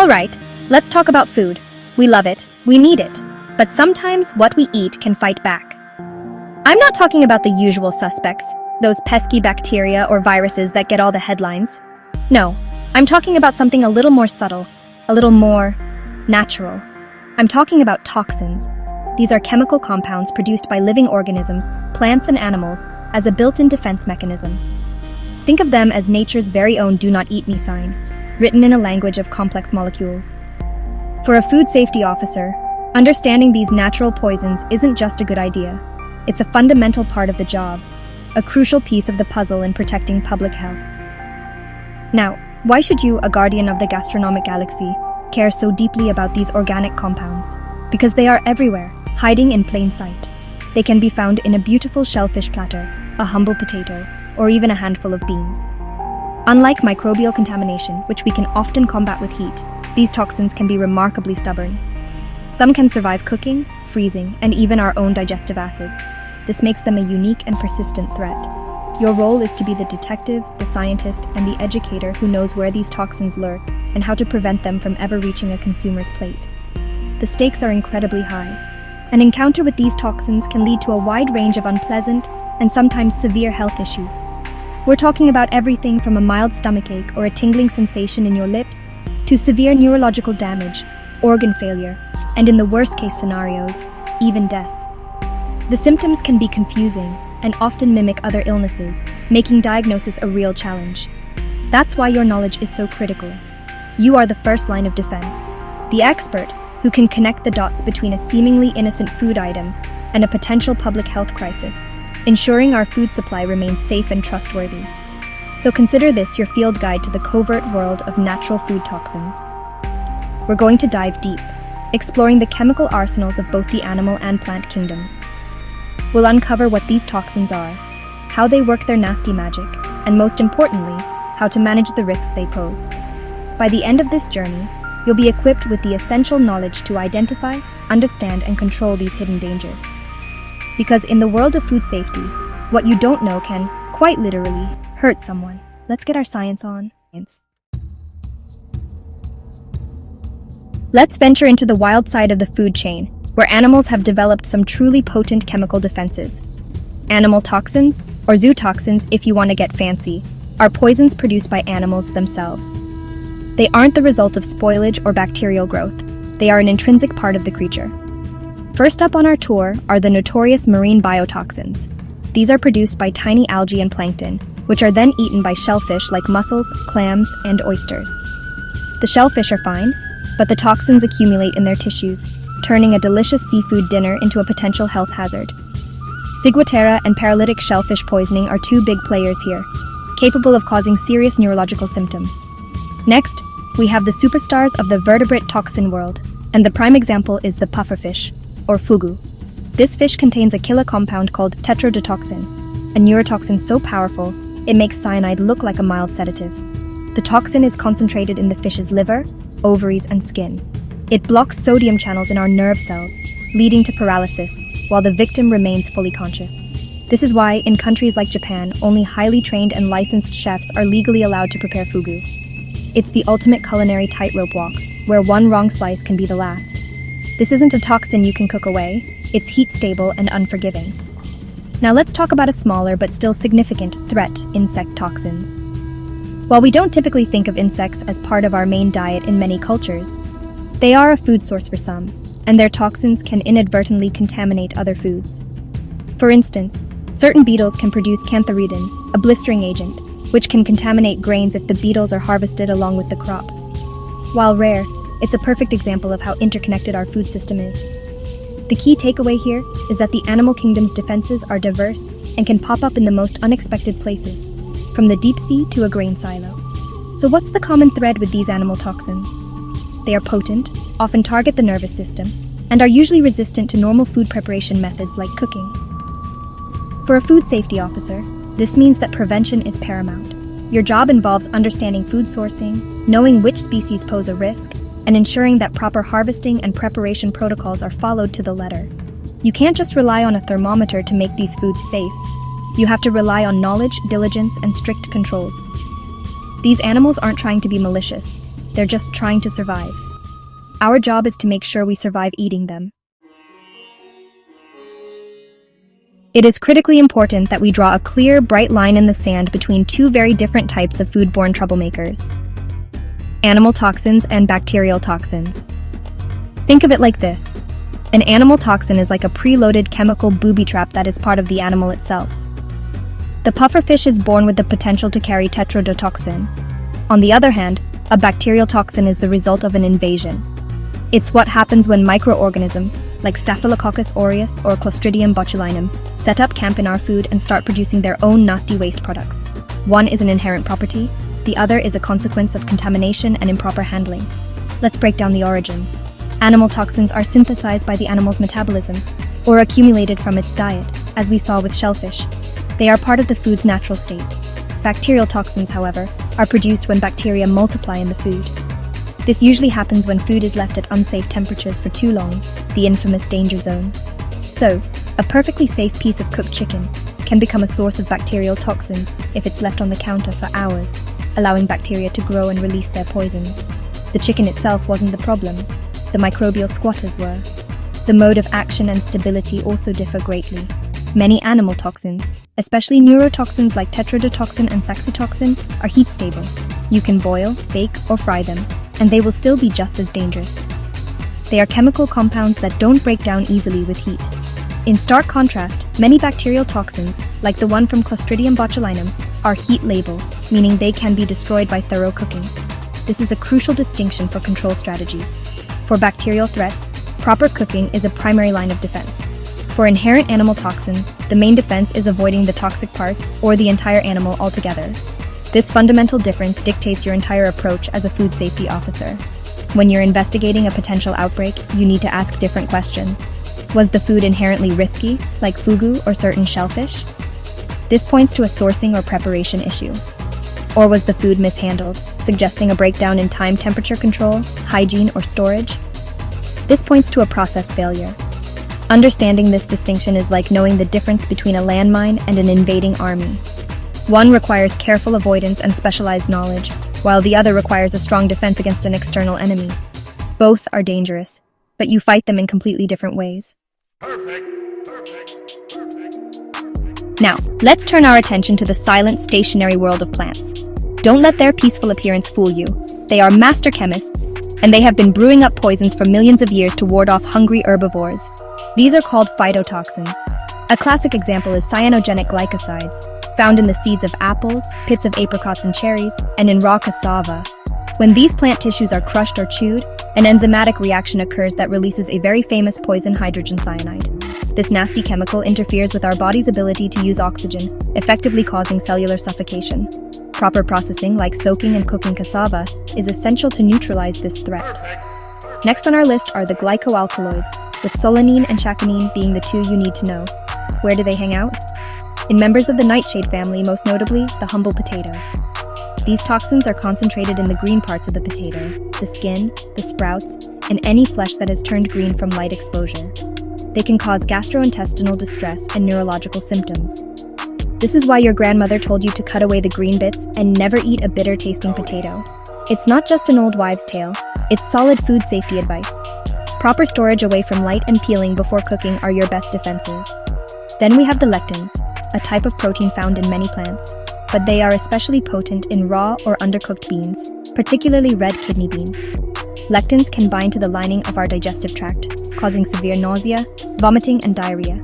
All right, let's talk about food. We love it, we need it, but sometimes what we eat can fight back. I'm not talking about the usual suspects, those pesky bacteria or viruses that get all the headlines. No, I'm talking about something a little more subtle, a little more natural. I'm talking about toxins. These are chemical compounds produced by living organisms, plants and animals, as a built-in defense mechanism. Think of them as nature's very own "do not eat me" sign, written in a language of complex molecules. For a food safety officer, understanding these natural poisons isn't just a good idea. It's a fundamental part of the job, a crucial piece of the puzzle in protecting public health. Now, why should you, a guardian of the gastronomic galaxy, care so deeply about these organic compounds? Because they are everywhere, hiding in plain sight. They can be found in a beautiful shellfish platter, a humble potato, or even a handful of beans. Unlike microbial contamination, which we can often combat with heat, these toxins can be remarkably stubborn. Some can survive cooking, freezing, and even our own digestive acids. This makes them a unique and persistent threat. Your role is to be the detective, the scientist, and the educator who knows where these toxins lurk and how to prevent them from ever reaching a consumer's plate. The stakes are incredibly high. An encounter with these toxins can lead to a wide range of unpleasant and sometimes severe health issues. We're talking about everything from a mild stomachache or a tingling sensation in your lips to severe neurological damage, organ failure, and in the worst-case scenarios, even death. The symptoms can be confusing and often mimic other illnesses, making diagnosis a real challenge. That's why your knowledge is so critical. You are the first line of defense, the expert who can connect the dots between a seemingly innocent food item and a potential public health crisis, ensuring our food supply remains safe and trustworthy. So consider this your field guide to the covert world of natural food toxins. We're going to dive deep, exploring the chemical arsenals of both the animal and plant kingdoms. We'll uncover what these toxins are, how they work their nasty magic, and most importantly, how to manage the risks they pose. By the end of this journey, you'll be equipped with the essential knowledge to identify, understand, and control these hidden dangers. Because in the world of food safety, what you don't know can, quite literally, hurt someone. Let's get our science on. Let's venture into the wild side of the food chain, where animals have developed some truly potent chemical defenses. Animal toxins, or zootoxins if you want to get fancy, are poisons produced by animals themselves. They aren't the result of spoilage or bacterial growth. They are an intrinsic part of the creature. First up on our tour are the notorious marine biotoxins. These are produced by tiny algae and plankton, which are then eaten by shellfish like mussels, clams, and oysters. The shellfish are fine, but the toxins accumulate in their tissues, turning a delicious seafood dinner into a potential health hazard. Ciguatera and paralytic shellfish poisoning are two big players here, capable of causing serious neurological symptoms. Next, we have the superstars of the vertebrate toxin world, and the prime example is the pufferfish, or fugu. This fish contains a killer compound called tetrodotoxin, a neurotoxin so powerful it makes cyanide look like a mild sedative. The toxin is concentrated in the fish's liver, ovaries, and skin. It blocks sodium channels in our nerve cells, leading to paralysis, while the victim remains fully conscious. This is why, in countries like Japan, only highly trained and licensed chefs are legally allowed to prepare fugu. It's the ultimate culinary tightrope walk, where one wrong slice can be the last. This isn't a toxin you can cook away. It's heat-stable and unforgiving. Now let's talk about a smaller but still significant threat: insect toxins. While we don't typically think of insects as part of our main diet in many cultures, they are a food source for some, and their toxins can inadvertently contaminate other foods. For instance, certain beetles can produce cantharidin, a blistering agent, which can contaminate grains if the beetles are harvested along with the crop. While rare, it's a perfect example of how interconnected our food system is. The key takeaway here is that the animal kingdom's defenses are diverse and can pop up in the most unexpected places, from the deep sea to a grain silo. So what's the common thread with these animal toxins? They are potent, often target the nervous system, and are usually resistant to normal food preparation methods like cooking. For a food safety officer, this means that prevention is paramount. Your job involves understanding food sourcing, knowing which species pose a risk, and ensuring that proper harvesting and preparation protocols are followed to the letter. You can't just rely on a thermometer to make these foods safe. You have to rely on knowledge, diligence, and strict controls. These animals aren't trying to be malicious. They're just trying to survive. Our job is to make sure we survive eating them. It is critically important that we draw a clear, bright line in the sand between two very different types of foodborne troublemakers: animal toxins and bacterial toxins. Think of it like this. An animal toxin is like a preloaded chemical booby trap that is part of the animal itself. The pufferfish is born with the potential to carry tetrodotoxin. On the other hand, a bacterial toxin is the result of an invasion. It's what happens when microorganisms, like Staphylococcus aureus or Clostridium botulinum, set up camp in our food and start producing their own nasty waste products. One is an inherent property, the other is a consequence of contamination and improper handling. Let's break down the origins. Animal toxins are synthesized by the animal's metabolism, or accumulated from its diet, as we saw with shellfish. They are part of the food's natural state. Bacterial toxins, however, are produced when bacteria multiply in the food. This usually happens when food is left at unsafe temperatures for too long, the infamous danger zone. So, a perfectly safe piece of cooked chicken can become a source of bacterial toxins if it's left on the counter for hours, allowing bacteria to grow and release their poisons. The chicken itself wasn't the problem. The microbial squatters were. The mode of action and stability also differ greatly. Many animal toxins, especially neurotoxins like tetrodotoxin and saxitoxin, are heat stable. You can boil, bake, or fry them, and they will still be just as dangerous. They are chemical compounds that don't break down easily with heat. In stark contrast, many bacterial toxins, like the one from Clostridium botulinum, are heat label, meaning they can be destroyed by thorough cooking. This is a crucial distinction for control strategies. For bacterial threats, proper cooking is a primary line of defense. For inherent animal toxins, the main defense is avoiding the toxic parts or the entire animal altogether. This fundamental difference dictates your entire approach as a food safety officer. When you're investigating a potential outbreak, you need to ask different questions. Was the food inherently risky, like fugu or certain shellfish? This points to a sourcing or preparation issue. Or was the food mishandled, suggesting a breakdown in time temperature control, hygiene, or storage? This points to a process failure. Understanding this distinction is like knowing the difference between a landmine and an invading army. One requires careful avoidance and specialized knowledge, while the other requires a strong defense against an external enemy. Both are dangerous, but you fight them in completely different ways. Now, let's turn our attention to the silent, stationary world of plants. Don't let their peaceful appearance fool you. They are master chemists, and they have been brewing up poisons for millions of years to ward off hungry herbivores. These are called phytotoxins. A classic example is cyanogenic glycosides, found in the seeds of apples, pits of apricots and cherries, and in raw cassava. When these plant tissues are crushed or chewed, an enzymatic reaction occurs that releases a very famous poison, hydrogen cyanide. This nasty chemical interferes with our body's ability to use oxygen, effectively causing cellular suffocation. Proper processing, like soaking and cooking cassava, is essential to neutralize this threat. Next on our list are the glycoalkaloids, with solanine and chaconine being the two you need to know. Where do they hang out? In members of the nightshade family, most notably the humble potato. These toxins are concentrated in the green parts of the potato, the skin, the sprouts, and any flesh that has turned green from light exposure. They can cause gastrointestinal distress and neurological symptoms. This is why your grandmother told you to cut away the green bits and never eat a bitter-tasting potato. It's not just an old wives' tale, it's solid food safety advice. Proper storage away from light and peeling before cooking are your best defenses. Then we have the lectins, a type of protein found in many plants, but they are especially potent in raw or undercooked beans, particularly red kidney beans. Lectins can bind to the lining of our digestive tract, causing severe nausea, vomiting, and diarrhea.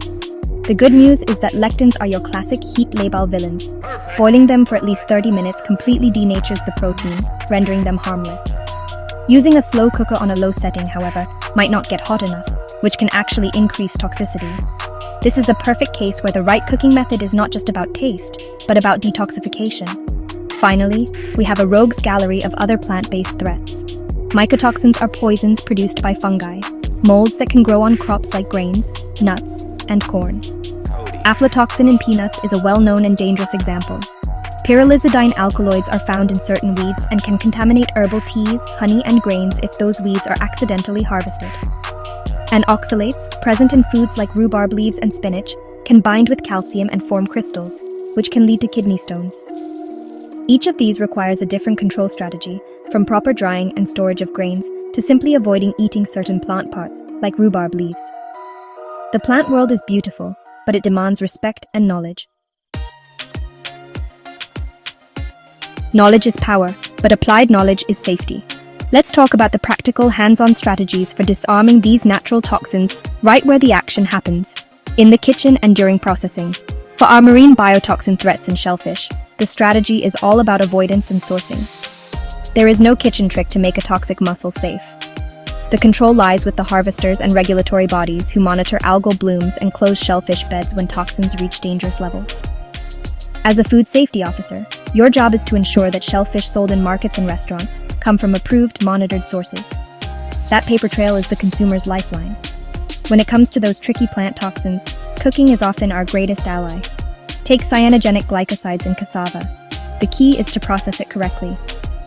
The good news is that lectins are your classic heat labile villains. Boiling them for at least 30 minutes completely denatures the protein, rendering them harmless. Using a slow cooker on a low setting, however, might not get hot enough, which can actually increase toxicity. This is a perfect case where the right cooking method is not just about taste, but about detoxification. Finally, we have a rogues gallery of other plant-based threats. Mycotoxins are poisons produced by fungi, molds that can grow on crops like grains, nuts, and corn. Aflatoxin in peanuts is a well-known and dangerous example. Pyrrolizidine alkaloids are found in certain weeds and can contaminate herbal teas, honey, and grains if those weeds are accidentally harvested. And oxalates, present in foods like rhubarb leaves and spinach, can bind with calcium and form crystals, which can lead to kidney stones. Each of these requires a different control strategy, from proper drying and storage of grains to simply avoiding eating certain plant parts, like rhubarb leaves. The plant world is beautiful, but it demands respect and knowledge. Knowledge is power, but applied knowledge is safety. Let's talk about the practical, hands-on strategies for disarming these natural toxins right where the action happens, in the kitchen and during processing. For our marine biotoxin threats in shellfish, the strategy is all about avoidance and sourcing. There is no kitchen trick to make a toxic mussel safe. The control lies with the harvesters and regulatory bodies who monitor algal blooms and close shellfish beds when toxins reach dangerous levels. As a food safety officer, your job is to ensure that shellfish sold in markets and restaurants come from approved, monitored sources. That paper trail is the consumer's lifeline. When it comes to those tricky plant toxins, cooking is often our greatest ally. Take cyanogenic glycosides in cassava. The key is to process it correctly.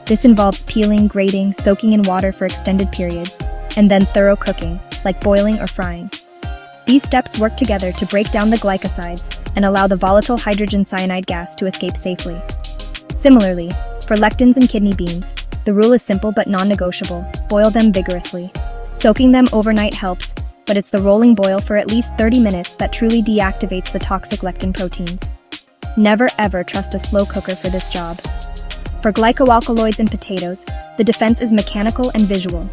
This involves peeling, grating, soaking in water for extended periods, and then thorough cooking, like boiling or frying. These steps work together to break down the glycosides and allow the volatile hydrogen cyanide gas to escape safely. Similarly, for lectins and kidney beans, the rule is simple but non-negotiable: boil them vigorously. Soaking them overnight helps, but it's the rolling boil for at least 30 minutes that truly deactivates the toxic lectin proteins. Never ever trust a slow cooker for this job. For glycoalkaloids in potatoes, the defense is mechanical and visual.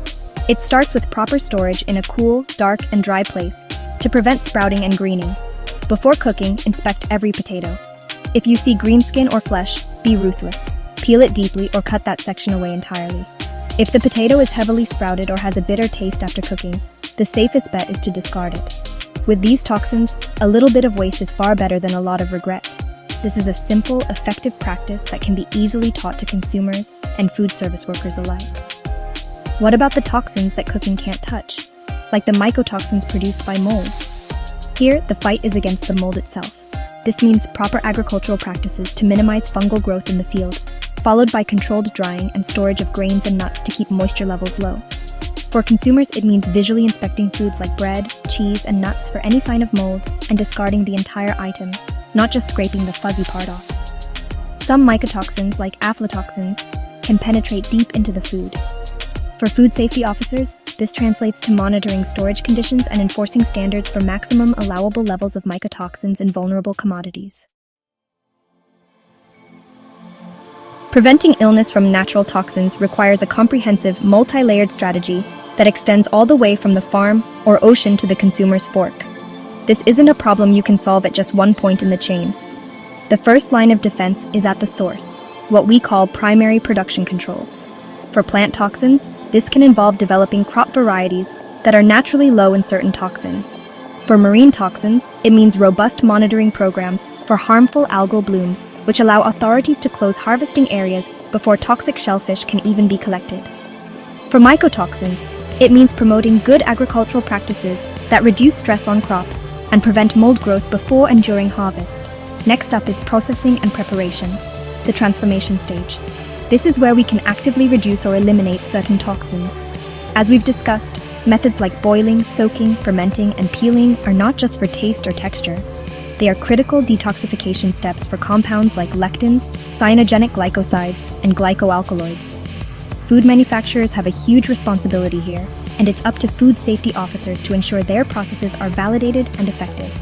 It starts with proper storage in a cool, dark, and dry place to prevent sprouting and greening. Before cooking, inspect every potato. If you see green skin or flesh, be ruthless. Peel it deeply or cut that section away entirely. If the potato is heavily sprouted or has a bitter taste after cooking, the safest bet is to discard it. With these toxins, a little bit of waste is far better than a lot of regret. This is a simple, effective practice that can be easily taught to consumers and food service workers alike. What about the toxins that cooking can't touch, like the mycotoxins produced by mold? Here, the fight is against the mold itself. This means proper agricultural practices to minimize fungal growth in the field, followed by controlled drying and storage of grains and nuts to keep moisture levels low. For consumers, it means visually inspecting foods like bread, cheese, and nuts for any sign of mold and discarding the entire item, not just scraping the fuzzy part off. Some mycotoxins, like aflatoxins, can penetrate deep into the food. For food safety officers, this translates to monitoring storage conditions and enforcing standards for maximum allowable levels of mycotoxins in vulnerable commodities. Preventing illness from natural toxins requires a comprehensive, multi-layered strategy that extends all the way from the farm or ocean to the consumer's fork. This isn't a problem you can solve at just one point in the chain. The first line of defense is at the source, what we call primary production controls. For plant toxins, this can involve developing crop varieties that are naturally low in certain toxins. For marine toxins, it means robust monitoring programs for harmful algal blooms, which allow authorities to close harvesting areas before toxic shellfish can even be collected. For mycotoxins, it means promoting good agricultural practices that reduce stress on crops and prevent mold growth before and during harvest. Next up is processing and preparation, the transformation stage. This is where we can actively reduce or eliminate certain toxins. As we've discussed, methods like boiling, soaking, fermenting, and peeling are not just for taste or texture. They are critical detoxification steps for compounds like lectins, cyanogenic glycosides, and glycoalkaloids. Food manufacturers have a huge responsibility here, and it's up to food safety officers to ensure their processes are validated and effective.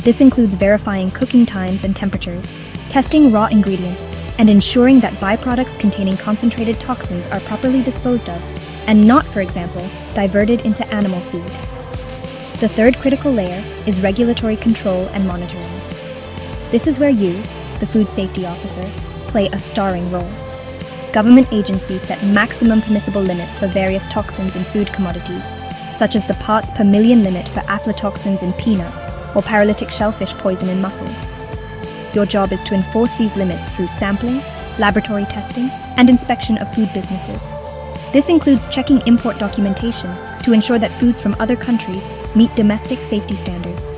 This includes verifying cooking times and temperatures, testing raw ingredients, and ensuring that byproducts containing concentrated toxins are properly disposed of, and not, for example, diverted into animal food. The third critical layer is regulatory control and monitoring. This is where you, the food safety officer, play a starring role. Government agencies set maximum permissible limits for various toxins in food commodities, such as the parts per million limit for aflatoxins in peanuts or paralytic shellfish poison in mussels. Your job is to enforce these limits through sampling, laboratory testing, and inspection of food businesses. This includes checking import documentation to ensure that foods from other countries meet domestic safety standards.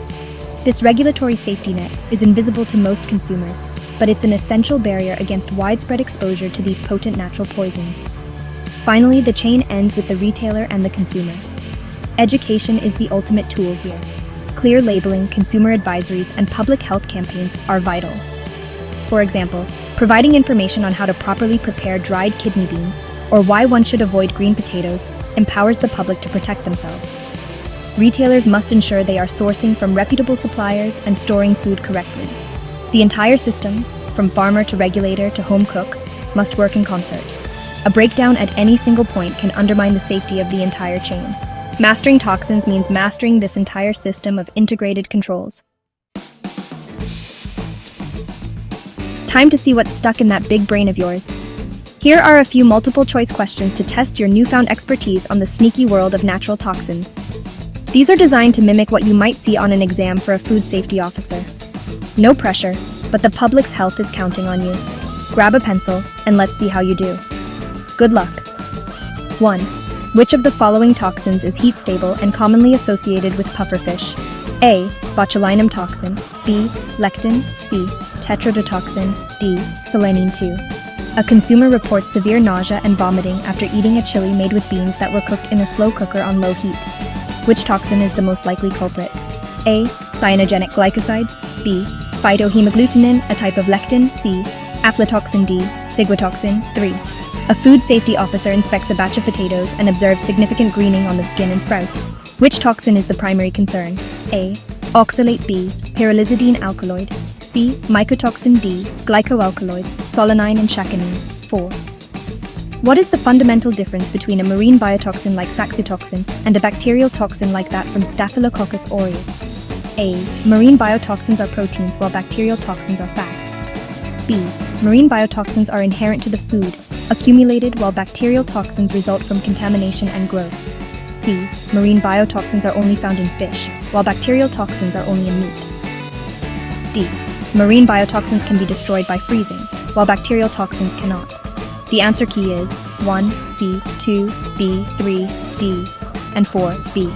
This regulatory safety net is invisible to most consumers, but it's an essential barrier against widespread exposure to these potent natural poisons. Finally, the chain ends with the retailer and the consumer. Education is the ultimate tool here. Clear labeling, consumer advisories, and public health campaigns are vital. For example, providing information on how to properly prepare dried kidney beans or why one should avoid green potatoes empowers the public to protect themselves. Retailers must ensure they are sourcing from reputable suppliers and storing food correctly. The entire system, from farmer to regulator to home cook, must work in concert. A breakdown at any single point can undermine the safety of the entire chain. Mastering toxins means mastering this entire system of integrated controls. Time to see what's stuck in that big brain of yours. Here are a few multiple-choice questions to test your newfound expertise on the sneaky world of natural toxins. These are designed to mimic what you might see on an exam for a food safety officer. No pressure, but the public's health is counting on you. Grab a pencil, and let's see how you do. Good luck. 1. Which of the following toxins is heat-stable and commonly associated with pufferfish? A. Botulinum toxin. B. Lectin. C. Tetrodotoxin. D. Selenine 2. A consumer reports severe nausea and vomiting after eating a chili made with beans that were cooked in a slow cooker on low heat. Which toxin is the most likely culprit? A. Cyanogenic glycosides. B. Phytohemagglutinin, a type of lectin. C. Aflatoxin. D. Ciguatoxin. 3. A food safety officer inspects a batch of potatoes and observes significant greening on the skin and sprouts. Which toxin is the primary concern? A. Oxalate. B. Pyrrolizidine alkaloid. C. Mycotoxin. D. Glycoalkaloids, solanine and shakinine. 4. What is the fundamental difference between a marine biotoxin like saxitoxin and a bacterial toxin like that from Staphylococcus aureus? A. Marine biotoxins are proteins while bacterial toxins are fats. B. Marine biotoxins are inherent to the food, accumulated while bacterial toxins result from contamination and growth. C. Marine biotoxins are only found in fish, while bacterial toxins are only in meat. D. Marine biotoxins can be destroyed by freezing, while bacterial toxins cannot. The answer key is 1, C, 2, B, 3, D, and 4, B.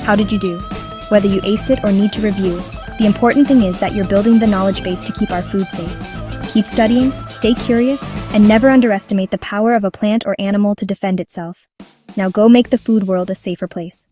How did you do? Whether you aced it or need to review, the important thing is that you're building the knowledge base to keep our food safe. Keep studying, stay curious, and never underestimate the power of a plant or animal to defend itself. Now go make the food world a safer place.